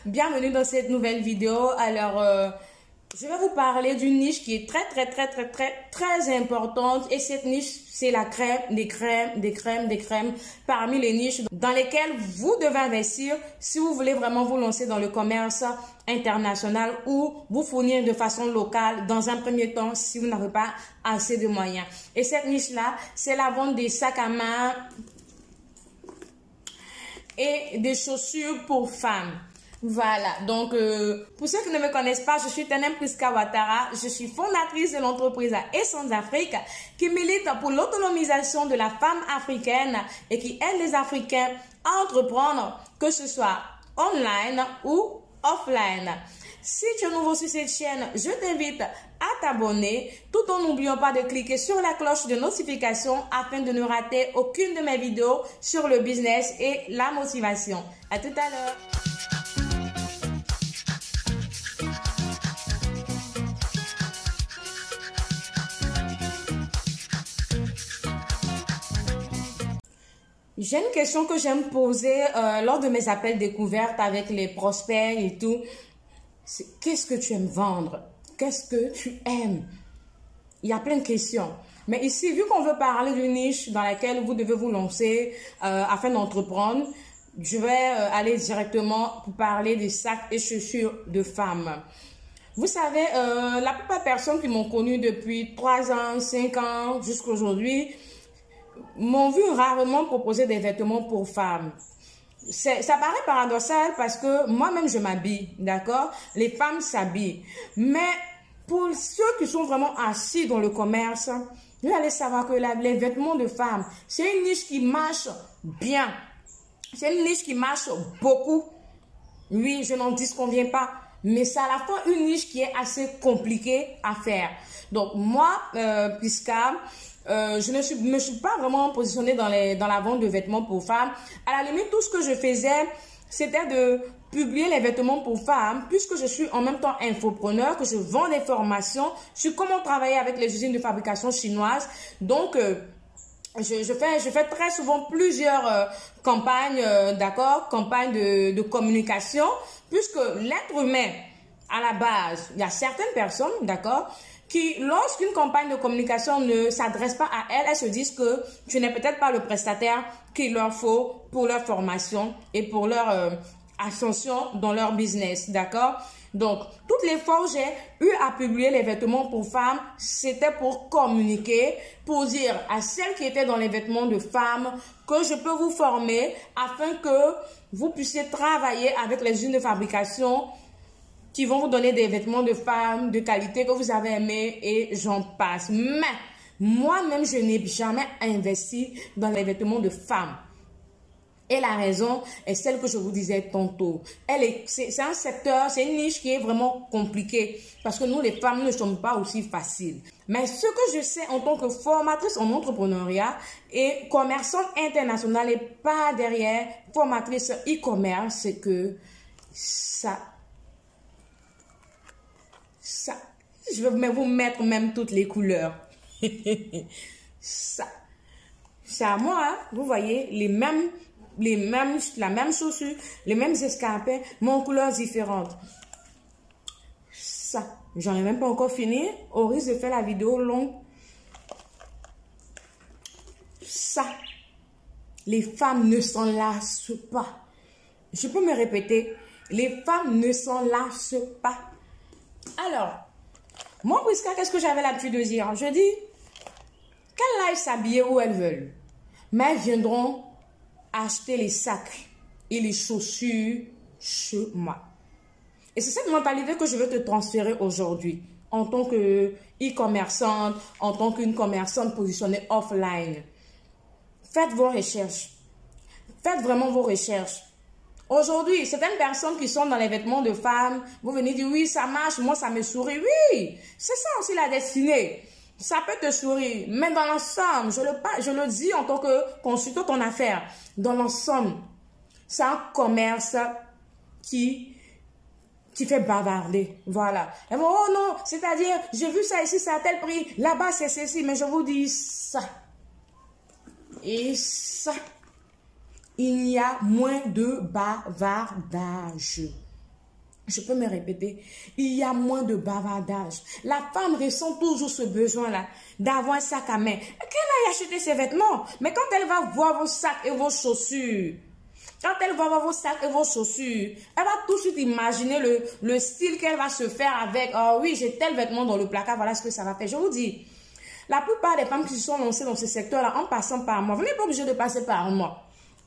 Bienvenue dans cette nouvelle vidéo. Alors, je vais vous parler d'une niche qui est très importante. Et cette niche, c'est la crème, des crèmes parmi les niches dans lesquelles vous devez investir si vous voulez vraiment vous lancer dans le commerce international ou vous fournir de façon locale dans un premier temps si vous n'avez pas assez de moyens. Et cette niche-là, c'est la vente des sacs à main et des chaussures pour femmes. Voilà, donc pour ceux qui ne me connaissent pas, je suis Tenem Priska Ouattara, je suis fondatrice de l'entreprise Essence Afrique qui milite pour l'autonomisation de la femme africaine et qui aide les Africains à entreprendre, que ce soit online ou offline. Si tu es nouveau sur cette chaîne, je t'invite à t'abonner tout en n'oubliant pas de cliquer sur la cloche de notification afin de ne rater aucune de mes vidéos sur le business et la motivation. À tout à l'heure. J'ai une question que j'aime poser lors de mes appels découvertes avec les prospects et tout. Qu'est-ce que tu aimes vendre? Qu'est-ce que tu aimes? Il y a plein de questions. Mais ici, vu qu'on veut parler d'une niche dans laquelle vous devez vous lancer afin d'entreprendre, je vais aller directement pour parler des sacs et chaussures de femmes. Vous savez, la plupart des personnes qui m'ont connue depuis 3 ans, 5 ans, jusqu'à aujourd'hui, m'ont vu rarement proposer des vêtements pour femmes. Ça paraît paradoxal parce que moi-même je m'habille, d'accord? Les femmes s'habillent. Mais pour ceux qui sont vraiment assis dans le commerce, vous allez savoir que les vêtements de femmes, c'est une niche qui marche bien. C'est une niche qui marche beaucoup. Oui, je n'en disconviens pas. Mais c'est à la fois une niche qui est assez compliquée à faire. Donc moi, Priska, je ne me suis pas vraiment positionnée dans la vente de vêtements pour femmes. À la limite, tout ce que je faisais, c'était de publier les vêtements pour femmes, puisque je suis en même temps infopreneur, que je vends des formations sur comment travailler avec les usines de fabrication chinoises. Donc, je fais très souvent plusieurs campagnes, d'accord, campagnes de communication, puisque l'être humain, à la base, il y a certaines personnes, d'accord, qui, lorsqu'une campagne de communication ne s'adresse pas à elles, elles se disent que tu n'es peut-être pas le prestataire qu'il leur faut pour leur formation et pour leur ascension dans leur business, d'accord? Donc, toutes les fois où j'ai eu à publier les vêtements pour femmes, c'était pour communiquer, pour dire à celles qui étaient dans les vêtements de femmes que je peux vous former afin que vous puissiez travailler avec les usines de fabrication qui vont vous donner des vêtements de femmes de qualité que vous avez aimé et j'en passe. Mais moi-même, je n'ai jamais investi dans les vêtements de femmes. Et la raison est celle que je vous disais tantôt. C'est un secteur, c'est une niche qui est vraiment compliquée parce que nous, les femmes, ne sommes pas aussi faciles. Mais ce que je sais en tant que formatrice en entrepreneuriat et commerçante internationale et pas derrière formatrice e-commerce, c'est que je vais vous mettre même toutes les couleurs. C'est à moi, hein? Vous voyez, la même chaussure, les mêmes escarpins, mais en couleurs différentes. Ça, j'en ai même pas encore fini, au risque de faire la vidéo longue. Ça, les femmes ne s'en lassent pas. Je peux me répéter, les femmes ne s'en lassent pas. Alors, moi, Priska, qu'est-ce que j'avais l'habitude de dire? Je dis qu'elles aillent s'habiller où elles veulent. Mais elles viendront acheter les sacs et les chaussures chez moi. Et c'est cette mentalité que je veux te transférer aujourd'hui en tant que e-commerçante, en tant qu'une commerçante positionnée offline. Faites vos recherches. Faites vraiment vos recherches. Aujourd'hui, certaines personnes qui sont dans les vêtements de femmes, vous venez dire oui, ça marche, moi ça me sourit. Oui, c'est ça aussi la destinée. Ça peut te sourire, mais dans l'ensemble, je le dis en tant que consultant en affaires, dans l'ensemble, c'est un commerce qui fait bavarder. Voilà. Et bon, oh non, c'est-à-dire, j'ai vu ça ici, c'est à tel prix, là-bas c'est ceci, mais je vous dis ça. Et ça. il y a moins de bavardage. Je peux me répéter, il y a moins de bavardage. La femme ressent toujours ce besoin-là d'avoir un sac à main. Qu'elle aille acheter ses vêtements. Mais quand elle va voir vos sacs et vos chaussures, quand elle va voir vos sacs et vos chaussures, elle va tout de suite imaginer le style qu'elle va se faire avec. Oh oui, j'ai tel vêtement dans le placard, voilà ce que ça va faire. Je vous dis, la plupart des femmes qui se sont lancées dans ce secteur-là en passant par moi, vous n'êtes pas obligé de passer par moi.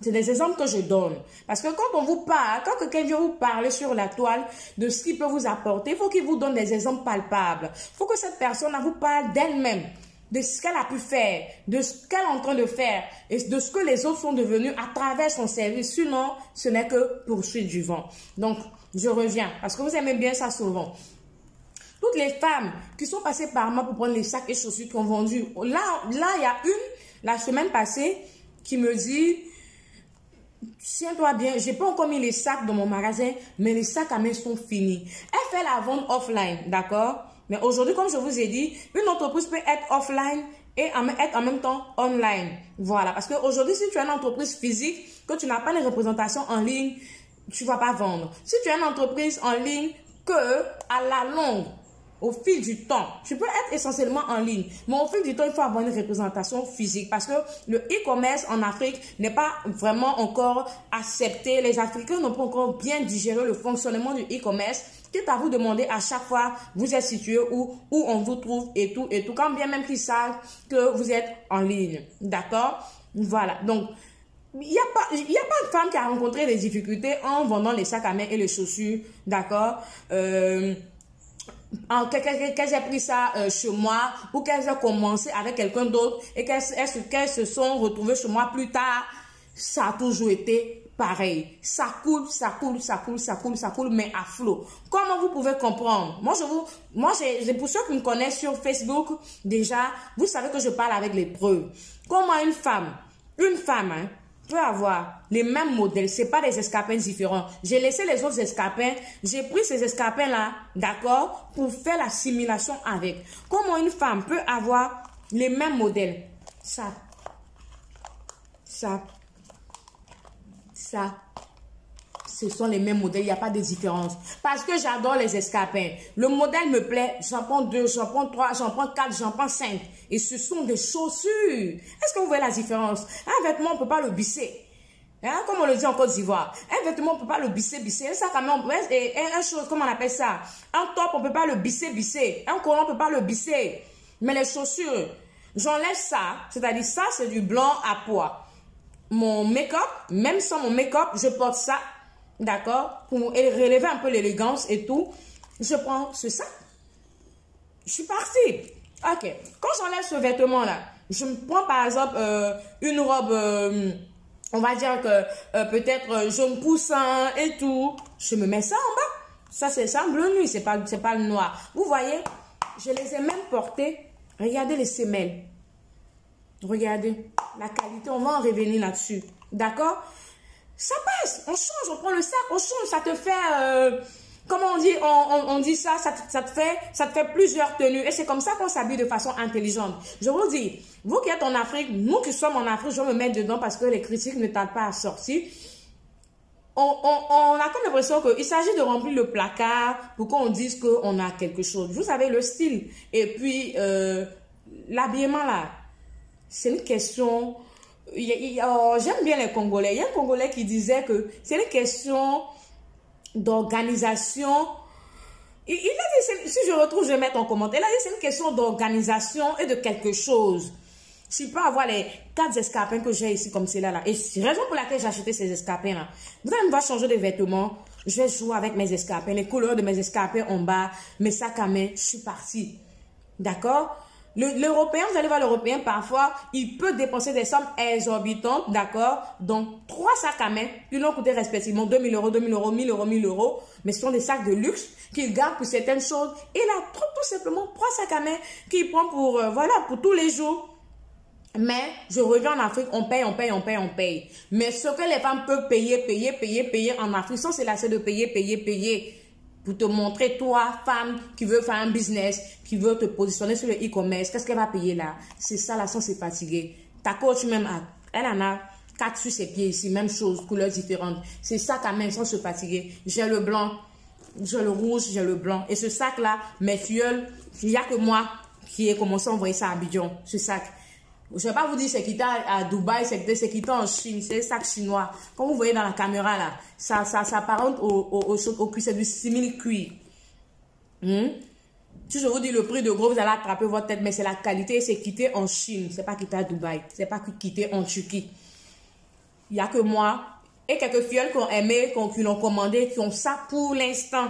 C'est des exemples que je donne. Parce que quand on vous parle, quand quelqu'un vient vous parler sur la toile de ce qu'il peut vous apporter, il faut qu'il vous donne des exemples palpables. Il faut que cette personne vous parle d'elle-même, de ce qu'elle a pu faire, de ce qu'elle est en train de faire et de ce que les autres sont devenus à travers son service. Sinon, ce n'est que poursuite du vent. Donc, je reviens parce que vous aimez bien ça souvent. Toutes les femmes qui sont passées par moi pour prendre les sacs et chaussures qui ont vendu. Là, il y a une, la semaine passée, qui me dit... Tiens-toi bien, j'ai pas encore mis les sacs dans mon magasin, mais les sacs à main sont finis. Elle fait la vente offline, d'accord? Mais aujourd'hui, comme je vous ai dit, une entreprise peut être offline et être en même temps online. Voilà, parce qu'aujourd'hui, si tu as une entreprise physique, que tu n'as pas de représentation en ligne, tu ne vas pas vendre. Si tu as une entreprise en ligne, que à la longue, au fil du temps, tu peux être essentiellement en ligne, mais au fil du temps, il faut avoir une représentation physique parce que le e-commerce en Afrique n'est pas vraiment encore accepté. Les Africains n'ont pas encore bien digéré le fonctionnement du e-commerce. C'est à vous demander à chaque fois vous êtes situé où on vous trouve et tout, quand bien même qu'ils savent que vous êtes en ligne. D'accord? Voilà. Donc, il n'y a pas de femme qui a rencontré des difficultés en vendant les sacs à main et les chaussures. D'accord? Qu'elles aient pris ça chez moi ou qu'elles aient commencé avec quelqu'un d'autre et qu'elles se sont retrouvées chez moi plus tard, ça a toujours été pareil. Ça coule, mais à flot. Comment vous pouvez comprendre? Moi, pour ceux qui me connaissent sur Facebook, déjà, vous savez que je parle avec les preuves. Comment une femme, hein, peut avoir les mêmes modèles, c'est pas des escarpins différents. J'ai laissé les autres escarpins, j'ai pris ces escarpins là, d'accord, pour faire la simulation avec. Comment une femme peut avoir les mêmes modèles? Ça, ce sont les mêmes modèles, il n'y a pas de différence. Parce que j'adore les escarpins. Le modèle me plaît, j'en prends 2, j'en prends 3, j'en prends 4, j'en prends 5. Et ce sont des chaussures. Est-ce que vous voyez la différence? Un vêtement, on ne peut pas le bisser. Hein, comme on le dit en Côte d'Ivoire. Un vêtement, on ne peut pas le bisser. Un sac à main, comment on appelle ça? Un top, on ne peut pas le bisser. Un collant, on ne peut pas le bisser. Mais les chaussures, j'enlève ça. C'est-à-dire ça, c'est du blanc à pois. Mon make-up, même sans mon make-up, je porte ça. D'accord? Pour relever un peu l'élégance et tout. Je prends ce sac. Je suis partie. Ok. Quand j'enlève ce vêtement-là, je me prends par exemple une robe, on va dire que peut-être jaune poussin et tout. Je me mets ça en bas. Ça, c'est ça, bleu nuit. C'est pas le noir. Vous voyez? Je les ai même portés. Regardez les semelles. Regardez. La qualité, on va en revenir là-dessus. D'accord? Ça passe, on change, on prend le sac, on change, ça te fait, comment on dit, on dit ça, ça te fait plusieurs tenues. Et c'est comme ça qu'on s'habille de façon intelligente. Je vous dis, vous qui êtes en Afrique, nous qui sommes en Afrique, je vais me mettre dedans parce que les critiques ne tardent pas à sortir. On a comme l'impression qu'il s'agit de remplir le placard pour qu'on dise qu'on a quelque chose. Vous savez, le style et puis l'habillement là, c'est une question... J'aime bien les Congolais. Il y a un Congolais qui disait que c'est une question d'organisation. Il a dit, si je retrouve, je vais mettre en commentaire. Il a dit c'est une question d'organisation et de quelque chose. Je peux avoir les 4 escarpins que j'ai ici comme cela là. Et c'est la raison pour laquelle j'ai acheté ces escarpins là. Vous allez me voir changer de vêtements. Je vais jouer avec mes escarpins. Les couleurs de mes escarpins en bas. Mes sacs à main. Je suis partie. D'accord? L'Européen, vous allez voir l'Européen, parfois, il peut dépenser des sommes exorbitantes, d'accord? Donc, 3 sacs à main, qui l'ont coûté respectivement 2 000 euros, 2 000 euros, 1 000 euros, 1 000 euros. Mais ce sont des sacs de luxe qu'il garde pour certaines choses. Et il a tout simplement 3 sacs à main qu'il prend pour, voilà, pour tous les jours. Mais, je reviens en Afrique, on paye. Mais ce que les femmes peuvent payer en Afrique, sans se lasser de payer. Pour te montrer, toi, femme, qui veut faire un business, qui veut te positionner sur le e-commerce, qu'est-ce qu'elle va payer là? C'est ça, là, sans se fatiguer. Ta coach même, elle en a 4 sur ses pieds ici, même chose, couleurs différentes. C'est sac à main sans se fatiguer. J'ai le blanc, j'ai le rouge, j'ai le blanc. Et ce sac-là, mes filleuls, il n'y a que moi qui ai commencé à envoyer ça à Abidjan, ce sac. Je ne vais pas vous dire c'est quitté à Dubaï, c'est quitté en Chine, c'est un sac chinois. Comme vous voyez dans la caméra là, ça apparente au cuir, c'est du simili-cuir. Si je vous dis le prix de gros, vous allez attraper votre tête, mais c'est la qualité, c'est quitté en Chine, c'est pas quitté à Dubaï, c'est pas quitté en Turquie. Il n'y a que moi et quelques filleuls qui ont aimé, qui l'ont commandé, qui ont ça pour l'instant,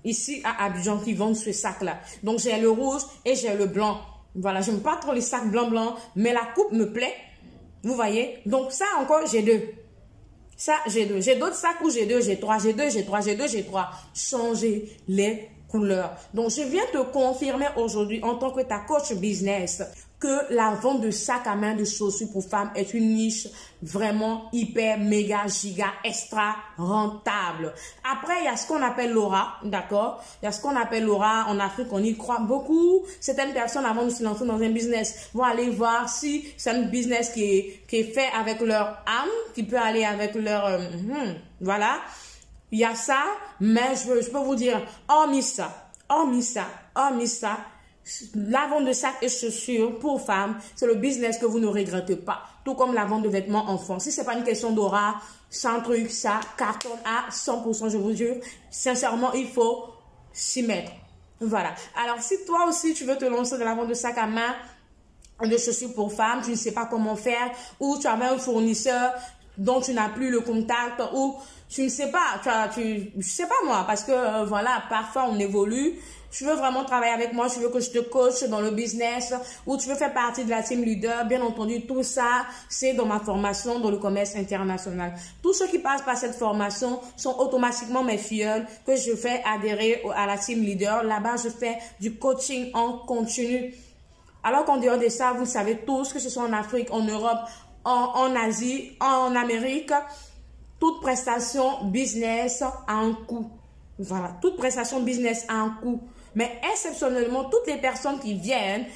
ici à Abidjan, qui vendent ce sac-là. Donc j'ai le rouge et j'ai le blanc. Voilà, j'aime pas trop les sacs blancs, mais la coupe me plaît. Vous voyez? Donc ça encore, j'ai 2. Ça, j'ai 2. J'ai d'autres sacs où j'ai 2, j'ai 3, j'ai 2, j'ai 3, j'ai 2, j'ai 3. Changez les couleurs. Donc, je viens te confirmer aujourd'hui en tant que ta coach business que la vente de sacs à main de chaussures pour femmes est une niche vraiment hyper, méga, giga, extra rentable. Après, il y a ce qu'on appelle l'aura, d'accord? Il y a ce qu'on appelle l'aura. En Afrique, on y croit beaucoup. Certaines personnes, avant de se lancer dans un business, vont aller voir si c'est un business qui est fait avec leur âme, qui peut aller avec leur... voilà. Il y a ça, mais je peux vous dire, hormis ça, la vente de sacs et chaussures pour femmes, c'est le business que vous ne regrettez pas. Tout comme la vente de vêtements enfants. Si c'est pas une question d'aura, sans truc, ça cartonne à 100%, je vous jure. Sincèrement, il faut s'y mettre. Voilà. Alors, si toi aussi, tu veux te lancer dans la vente de sacs à main, de chaussures pour femmes, tu ne sais pas comment faire, ou tu avais un fournisseur dont tu n'as plus le contact, ou tu ne sais pas, je sais pas moi, parce que voilà, parfois on évolue. Tu veux vraiment travailler avec moi, tu veux que je te coach dans le business, ou tu veux faire partie de la team leader, bien entendu, tout ça, c'est dans ma formation dans le commerce international. Tous ceux qui passent par cette formation sont automatiquement mes filleuls que je fais adhérer à la team leader. Là-bas, je fais du coaching en continu. Alors qu'en dehors de ça, vous savez tous, que ce soit en Afrique, en Europe, en Asie, en Amérique, toute prestation business a un coût. Voilà, toute prestation business a un coût. Mais exceptionnellement, toutes les personnes qui viennent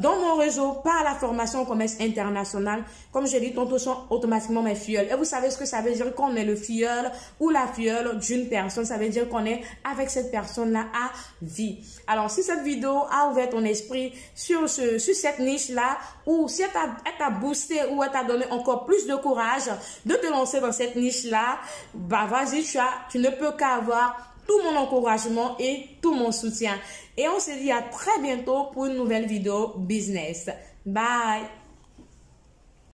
dans mon réseau par la formation au commerce international, comme j'ai dit, tantôt sont automatiquement mes filleuls. Et vous savez ce que ça veut dire qu'on est le filleul ou la filleule d'une personne. Ça veut dire qu'on est avec cette personne-là à vie. Alors, si cette vidéo a ouvert ton esprit sur cette niche-là, ou si elle t'a boosté ou elle t'a donné encore plus de courage de te lancer dans cette niche-là, bah vas-y, tu ne peux qu'avoir tout mon encouragement et tout mon soutien. Et on se dit à très bientôt pour une nouvelle vidéo business. Bye!